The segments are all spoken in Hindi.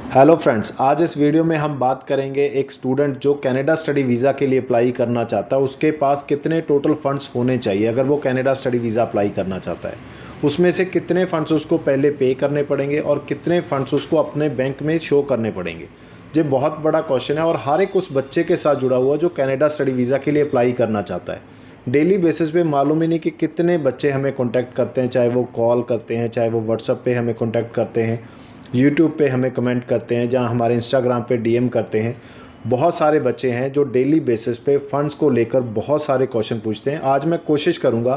हेलो फ्रेंड्स, आज इस वीडियो में हम बात करेंगे एक स्टूडेंट जो कनाडा स्टडी वीज़ा के लिए अप्लाई करना चाहता है उसके पास कितने टोटल फंड्स होने चाहिए अगर वो कनाडा स्टडी वीज़ा अप्लाई करना चाहता है। उसमें से कितने फ़ंड्स उसको पहले पे करने पड़ेंगे और कितने फ़ंड्स उसको अपने बैंक में शो करने पड़ेंगे। ये बहुत बड़ा क्वेश्चन है और हर एक उस बच्चे के साथ जुड़ा हुआ जो कनाडा स्टडी वीज़ा के लिए अप्लाई करना चाहता है। डेली बेसिस पे मालूम ही नहीं कि कितने बच्चे हमें कॉन्टैक्ट करते हैं, चाहे वो कॉल करते हैं, चाहे वो व्हाट्सएप पे हमें कॉन्टैक्ट करते हैं, यूट्यूब पे हमें कमेंट करते हैं, जहाँ हमारे इंस्टाग्राम पे डीएम करते हैं। बहुत सारे बच्चे हैं जो डेली बेसिस पे फ़ंड्स को लेकर बहुत सारे क्वेश्चन पूछते हैं। आज मैं कोशिश करूँगा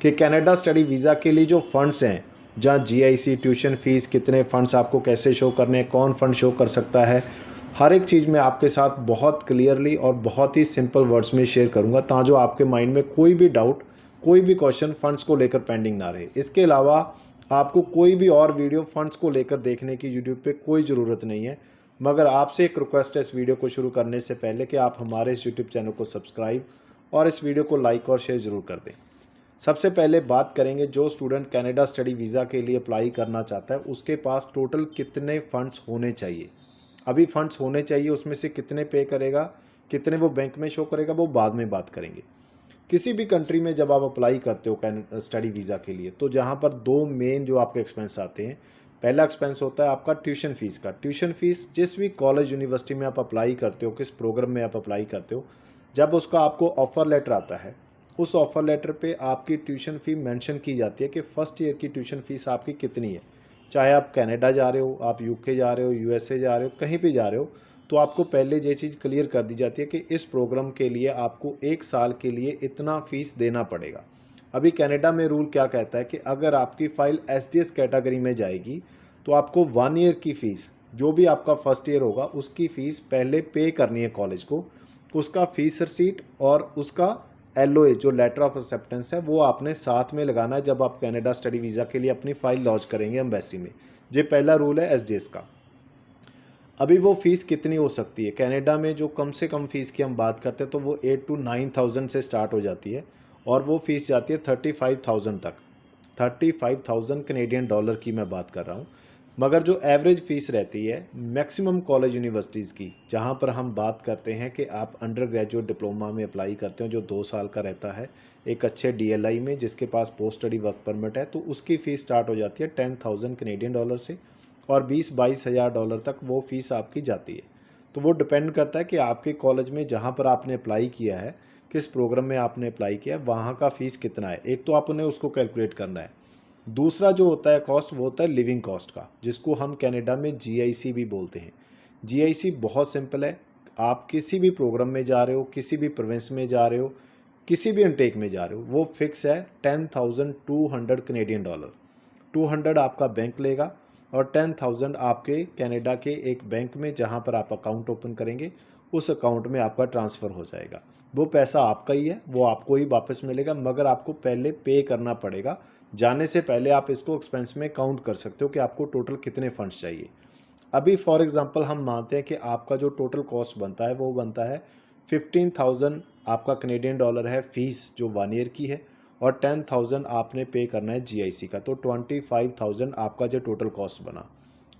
कि कनाडा स्टडी वीज़ा के लिए जो फ़ंड्स हैं, जहाँ जीआईसी, ट्यूशन फ़ीस, कितने फ़ंड्स आपको कैसे शो करने हैं, कौन फ़ंड शो कर सकता है, हर एक चीज़ मैं आपके साथ बहुत क्लियरली और बहुत ही सिंपल वर्ड्स में शेयर करूँगा, ताकि आपके माइंड में कोई भी डाउट, कोई भी क्वेश्चन फ़ंड्स को लेकर पेंडिंग ना रहे। इसके अलावा आपको कोई भी और वीडियो फंड्स को लेकर देखने की यूट्यूब पे कोई ज़रूरत नहीं है। मगर आपसे एक रिक्वेस्ट है इस वीडियो को शुरू करने से पहले कि आप हमारे इस यूट्यूब चैनल को सब्सक्राइब और इस वीडियो को लाइक और शेयर ज़रूर कर दें। सबसे पहले बात करेंगे, जो स्टूडेंट कनाडा स्टडी वीज़ा के लिए अप्लाई करना चाहता है उसके पास टोटल कितने फ़ंड्स होने चाहिए। अभी फ़ंड्स होने चाहिए, उसमें से कितने पे करेगा, कितने वो बैंक में शो करेगा, वो बाद में बात करेंगे। किसी भी कंट्री में जब आप अप्लाई करते हो स्टडी वीज़ा के लिए, तो जहाँ पर दो मेन जो आपके एक्सपेंस आते हैं। पहला एक्सपेंस होता है आपका ट्यूशन फ़ीस का। ट्यूशन फ़ीस जिस भी कॉलेज यूनिवर्सिटी में आप अप्लाई करते हो, किस प्रोग्राम में आप अप्लाई करते हो, जब उसका आपको ऑफ़र लेटर आता है, उस ऑफ़र लेटर पे आपकी ट्यूशन फ़ी मेंशन की जाती है कि फ़र्स्ट ईयर की ट्यूशन फ़ीस आपकी कितनी है। चाहे आप कनाडा जा रहे हो, आप यूके जा रहे हो, यूएसए जा रहे हो, कहीं भी जा रहे हो, तो आपको पहले ये चीज़ क्लियर कर दी जाती है कि इस प्रोग्राम के लिए आपको 1 साल के लिए इतना फ़ीस देना पड़ेगा। अभी कनाडा में रूल क्या कहता है कि अगर आपकी फ़ाइल एसडीएस कैटेगरी में जाएगी, तो आपको 1 ईयर की फ़ीस, जो भी आपका फर्स्ट ईयर होगा उसकी फ़ीस पहले पे करनी है कॉलेज को। उसका फ़ीस रिसीट और उसका एलओए जो लेटर ऑफ एक्सेप्टेंस है, वो आपने साथ में लगाना है जब आप कनाडा स्टडी वीज़ा के लिए अपनी फ़ाइल लॉन्च करेंगे एम्बेसी में। ये पहला रूल है एसडीएस का। अभी वो फ़ीस कितनी हो सकती है कनाडा में, जो कम से कम फ़ीस की हम बात करते हैं तो वो 8 to 9,000 से स्टार्ट हो जाती है और वो फ़ीस जाती है 35,000 तक। 35,000 कनेडियन डॉलर की मैं बात कर रहा हूँ। मगर जो एवरेज फ़ीस रहती है मैक्सिमम कॉलेज यूनिवर्सिटीज़ की, जहाँ पर हम बात करते हैं कि आप अंडर ग्रेजुएट डिप्लोमा में अप्लाई करते हो जो 2 साल का रहता है एक अच्छे डीएलआई में, जिसके पास पोस्ट स्टडी वर्क परमिट है, तो उसकी फ़ीस स्टार्ट हो जाती है 10,000 कनेडियन डॉलर से और 20-22 हज़ार डॉलर तक वो फ़ीस आपकी जाती है। तो वो डिपेंड करता है कि आपके कॉलेज में जहाँ पर आपने अप्लाई किया है, किस प्रोग्राम में आपने अप्लाई किया है, वहाँ का फ़ीस कितना है। एक तो आपने उसको कैलकुलेट करना है। दूसरा जो होता है कॉस्ट, वो होता है लिविंग कॉस्ट का, जिसको हम कनाडा में जीआईसी भी बोलते हैं। जीआईसी बहुत सिंपल है। आप किसी भी प्रोग्राम में जा रहे हो, किसी भी प्रोविंस में जा रहे हो, किसी भी इनटेक में जा रहे हो, वो फिक्स है 10,200 कनेडियन डॉलर। 200 आपका बैंक लेगा और 10,000 आपके कनाडा के एक बैंक में, जहां पर आप अकाउंट ओपन करेंगे, उस अकाउंट में आपका ट्रांसफ़र हो जाएगा। वो पैसा आपका ही है, वो आपको ही वापस मिलेगा, मगर आपको पहले पे करना पड़ेगा। जाने से पहले आप इसको एक्सपेंस में काउंट कर सकते हो कि आपको टोटल कितने फंड्स चाहिए। अभी फॉर एग्जांपल हम मानते हैं कि आपका जो टोटल कॉस्ट बनता है वो बनता है 15,000 आपका कनेडियन डॉलर है फ़ीस जो 1 ईयर की है, और 10,000 आपने पे करना है जीआईसी का, तो 25,000 आपका जो टोटल कॉस्ट बना।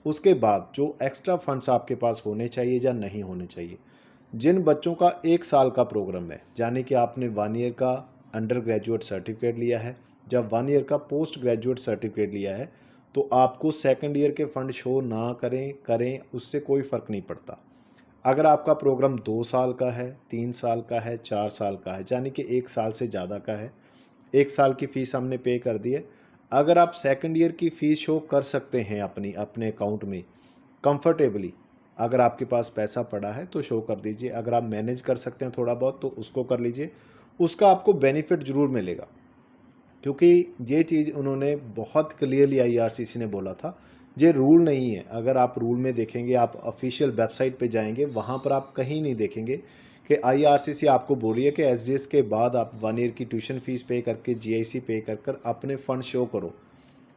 उसके बाद जो एक्स्ट्रा फंड्स आपके पास होने चाहिए या नहीं होने चाहिए। जिन बच्चों का 1 साल का प्रोग्राम है, यानी कि आपने 1 ईयर का अंडर ग्रेजुएट सर्टिफिकेट लिया है, जब 1 ईयर का पोस्ट ग्रेजुएट सर्टिफिकेट लिया है, तो आपको सेकंड ईयर के फंड शो ना करें करें उससे कोई फ़र्क नहीं पड़ता। अगर आपका प्रोग्राम 2 साल का है, 3 साल का है, 4 साल का है, यानी कि 1 साल से ज़्यादा का है, 1 साल की फ़ीस हमने पे कर दी है। अगर आप सेकंड ईयर की फ़ीस शो कर सकते हैं अपनी अपने अकाउंट में कंफर्टेबली, अगर आपके पास पैसा पड़ा है तो शो कर दीजिए। अगर आप मैनेज कर सकते हैं थोड़ा बहुत तो उसको कर लीजिए। उसका आपको बेनिफिट ज़रूर मिलेगा, क्योंकि ये चीज़ उन्होंने बहुत क्लियरली आईआरसीसी ने बोला था। ये रूल नहीं है। अगर आप रूल में देखेंगे, आप ऑफिशियल वेबसाइट पे जाएंगे, वहाँ पर आप कहीं नहीं देखेंगे कि आईआरसीसी आपको बोली है कि एसडीएस के बाद आप 1 ईयर की ट्यूशन फ़ीस पे करके जीआईसी पे कर कर अपने फ़ंड शो करो।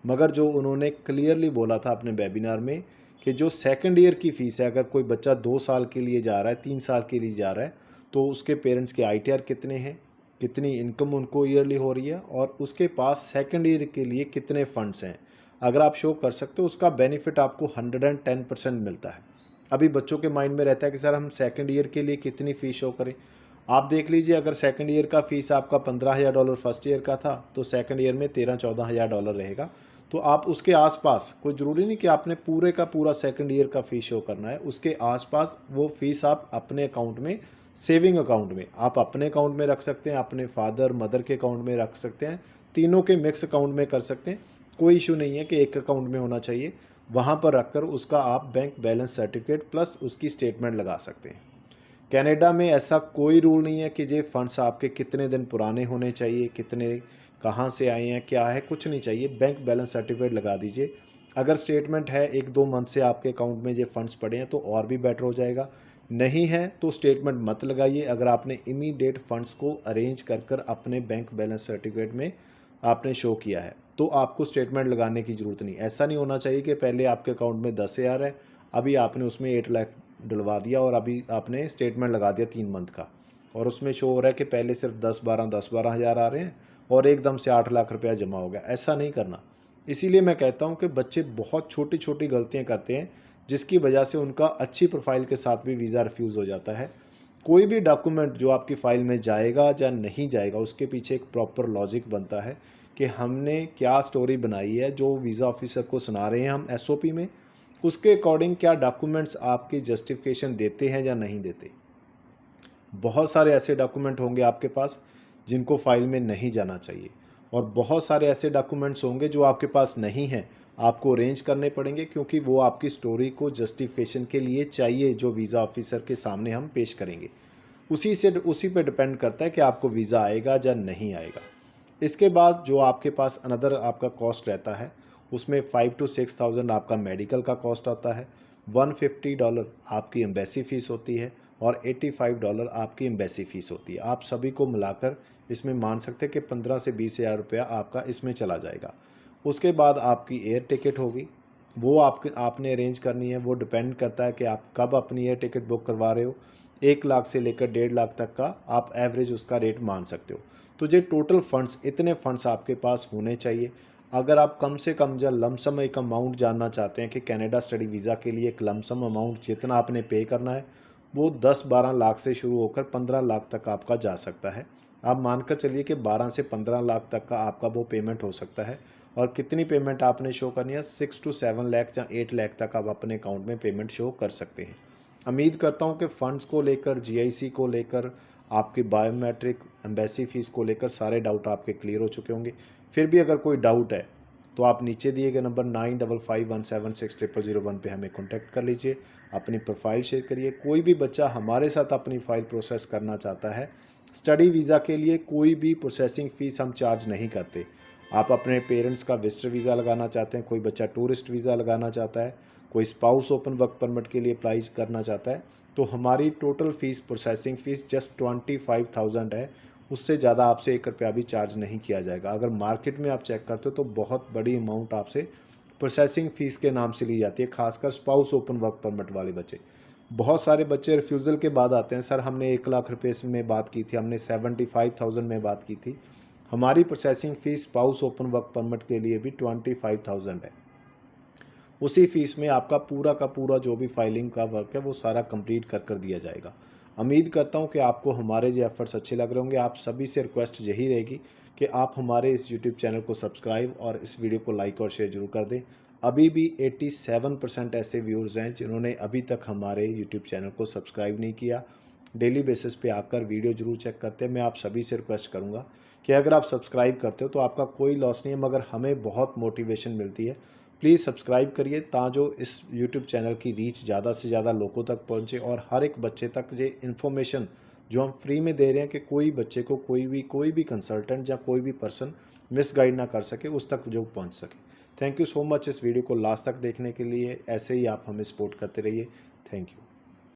मगर जो उन्होंने क्लियरली बोला था अपने वेबिनार में कि जो सेकंड ईयर की फ़ीस है, अगर कोई बच्चा 2 साल के लिए जा रहा है, 3 साल के लिए जा रहा है, तो उसके पेरेंट्स के आईटीआर कितने हैं, कितनी इनकम उनको ईयरली हो रही है, और उसके पास सेकंड ईयर के लिए कितने फ़ंड्स हैं, अगर आप शो कर सकते हो, उसका बेनिफिट आपको 110% मिलता है। अभी बच्चों के माइंड में रहता है कि सर हम सेकंड ईयर के लिए कितनी फ़ीस शो करें। आप देख लीजिए, अगर सेकंड ईयर का फ़ीस आपका $15,000 फर्स्ट ईयर का था, तो सेकंड ईयर में $13-14,000 रहेगा। तो आप उसके आसपास, कोई ज़रूरी नहीं कि आपने पूरे का पूरा सेकंड ईयर का फ़ीस शो करना है, उसके आसपास वो फ़ीस आप अपने अकाउंट में, सेविंग अकाउंट में आप अपने अकाउंट में रख सकते हैं, अपने फादर मदर के अकाउंट में रख सकते हैं, तीनों के मिक्स अकाउंट में कर सकते हैं। कोई इशू नहीं है कि एक अकाउंट में होना चाहिए। वहाँ पर रखकर उसका आप बैंक बैलेंस सर्टिफिकेट प्लस उसकी स्टेटमेंट लगा सकते हैं। कनाडा में ऐसा कोई रूल नहीं है कि ये फंड्स आपके कितने दिन पुराने होने चाहिए, कितने कहाँ से आए हैं, क्या है, कुछ नहीं चाहिए। बैंक बैलेंस सर्टिफिकेट लगा दीजिए। अगर स्टेटमेंट है 1-2 मंथ से आपके अकाउंट में ये फंड्स पड़े हैं तो और भी बेटर हो जाएगा। नहीं है तो स्टेटमेंट मत लगाइए। अगर आपने इमीडिएट फंड्स को अरेंज कर कर अपने बैंक बैलेंस सर्टिफिकेट में आपने शो किया है तो आपको स्टेटमेंट लगाने की ज़रूरत नहीं। ऐसा नहीं होना चाहिए कि पहले आपके अकाउंट में 10,000 है, अभी आपने उसमें 8 लाख डलवा दिया और अभी आपने स्टेटमेंट लगा दिया 3 मंथ का, और उसमें शो हो रहा है कि पहले सिर्फ 10-12 हज़ार आ रहे हैं और एकदम से 8 लाख रुपया जमा हो गया। ऐसा नहीं करना। इसीलिए मैं कहता हूँ कि बच्चे बहुत छोटी छोटी गलतियाँ करते हैं जिसकी वजह से उनका अच्छी प्रोफाइल के साथ भी वीज़ा रिफ्यूज़ हो जाता है। कोई भी डॉक्यूमेंट जो आपकी फ़ाइल में जाएगा या नहीं जाएगा, उसके पीछे एक प्रॉपर लॉजिक बनता है कि हमने क्या स्टोरी बनाई है, जो वीज़ा ऑफिसर को सुना रहे हैं हम एसओपी में, उसके अकॉर्डिंग क्या डॉक्यूमेंट्स आपकी जस्टिफिकेशन देते हैं या नहीं देते। बहुत सारे ऐसे डॉक्यूमेंट होंगे आपके पास जिनको फाइल में नहीं जाना चाहिए, और बहुत सारे ऐसे डॉक्यूमेंट्स होंगे जो आपके पास नहीं हैं, आपको अरेंज करने पड़ेंगे क्योंकि वो आपकी स्टोरी को जस्टिफिकेशन के लिए चाहिए जो वीज़ा ऑफिसर के सामने हम पेश करेंगे। उसी पे डिपेंड करता है कि आपको वीज़ा आएगा या नहीं आएगा। इसके बाद जो आपके पास अनदर आपका कॉस्ट रहता है, उसमें 5 to 6,000 आपका मेडिकल का कॉस्ट आता है, $150 आपकी एम्बेसी फ़ीस होती है और $85 आपकी एम्बेसी फ़ीस होती है। आप सभी को मिलाकर इसमें मान सकते हैं कि 15 से 20,000 रुपया आपका इसमें चला जाएगा। उसके बाद आपकी एयर टिकट होगी, वो आपने अरेंज करनी है। वो डिपेंड करता है कि आप कब अपनी एयर टिकट बुक करवा रहे हो। 1 लाख से लेकर 1.5 लाख तक का आप एवरेज उसका रेट मान सकते हो। तो ये टोटल फंड्स, इतने फंड्स आपके पास होने चाहिए। अगर आप कम से कम या लमसम एक अमाउंट जानना चाहते हैं कि कनाडा स्टडी वीज़ा के लिए एक लमसम अमाउंट जितना आपने पे करना है, वो 10-12 लाख से शुरू होकर 15 लाख तक आपका जा सकता है। आप मानकर चलिए कि 12 से 15 लाख तक का आपका वो पेमेंट हो सकता है। और कितनी पेमेंट आपने शो करनी है, 6 to 7 लाख या 8 लाख तक आप अपने अकाउंट में पेमेंट शो कर सकते हैं। उम्मीद करता हूं कि फ़ंड्स को लेकर, जीआईसी को लेकर, आपकी बायोमेट्रिक, एम्बेसी फ़ीस को लेकर सारे डाउट आपके क्लियर हो चुके होंगे। फिर भी अगर कोई डाउट है तो आप नीचे दिए गए नंबर 9551760001 पे हमें कॉन्टैक्ट कर लीजिए। अपनी प्रोफाइल शेयर करिए। कोई भी बच्चा हमारे साथ अपनी फ़ाइल प्रोसेस करना चाहता है, स्टडी वीज़ा के लिए कोई भी प्रोसेसिंग फ़ीस हम चार्ज नहीं करते। आप अपने पेरेंट्स का विजिटर वीज़ा लगाना चाहते हैं, कोई बच्चा टूरिस्ट वीज़ा लगाना चाहता है, कोई स्पाउस ओपन वर्क परमिट के लिए अप्लाई करना चाहता है, तो हमारी total fees, processing fees just 25,000 है। उससे ज़्यादा आपसे 1 रुपया भी चार्ज नहीं किया जाएगा। अगर मार्केट में आप चेक करते हो तो बहुत बड़ी अमाउंट आपसे प्रोसेसिंग फ़ीस के नाम से ली जाती है, खासकर स्पाउस ओपन वर्क परमिट वाले बच्चे। बहुत सारे बच्चे रिफ्यूज़ल के बाद आते हैं, सर हमने 1 लाख रुपये में बात की थी, हमने 75,000 में बात की थी। हमारी processing fees spouse open work permit के लिए भी 25,000 है। उसी फीस में आपका पूरा का पूरा जो भी फाइलिंग का वर्क है वो सारा कंप्लीट कर दिया जाएगा। उम्मीद करता हूँ कि आपको हमारे जो एफर्ट्स अच्छे लग रहे होंगे। आप सभी से रिक्वेस्ट यही रहेगी कि आप हमारे इस यूट्यूब चैनल को सब्सक्राइब और इस वीडियो को लाइक और शेयर जरूर कर दें। अभी भी 87% ऐसे व्यूअर्स हैं जिन्होंने अभी तक हमारे यूट्यूब चैनल को सब्सक्राइब नहीं किया। डेली बेसिस पे आकर वीडियो जरूर चेक करते हैं। मैं आप सभी से रिक्वेस्ट करूँगा कि अगर आप सब्सक्राइब करते हो तो आपका कोई लॉस नहीं है, मगर हमें बहुत मोटिवेशन मिलती है। प्लीज़ सब्सक्राइब करिए ताजो इस यूट्यूब चैनल की रीच ज़्यादा से ज़्यादा लोगों तक पहुँचे और हर एक बच्चे तक ये इन्फॉर्मेशन जो हम फ्री में दे रहे हैं कि कोई बच्चे को कोई भी कंसल्टेंट या कोई भी पर्सन मिसगाइड ना कर सके, उस तक जो पहुँच सके। थैंक यू सो मच इस वीडियो को लास्ट तक देखने के लिए। ऐसे ही आप हमें सपोर्ट करते रहिए। Thank you.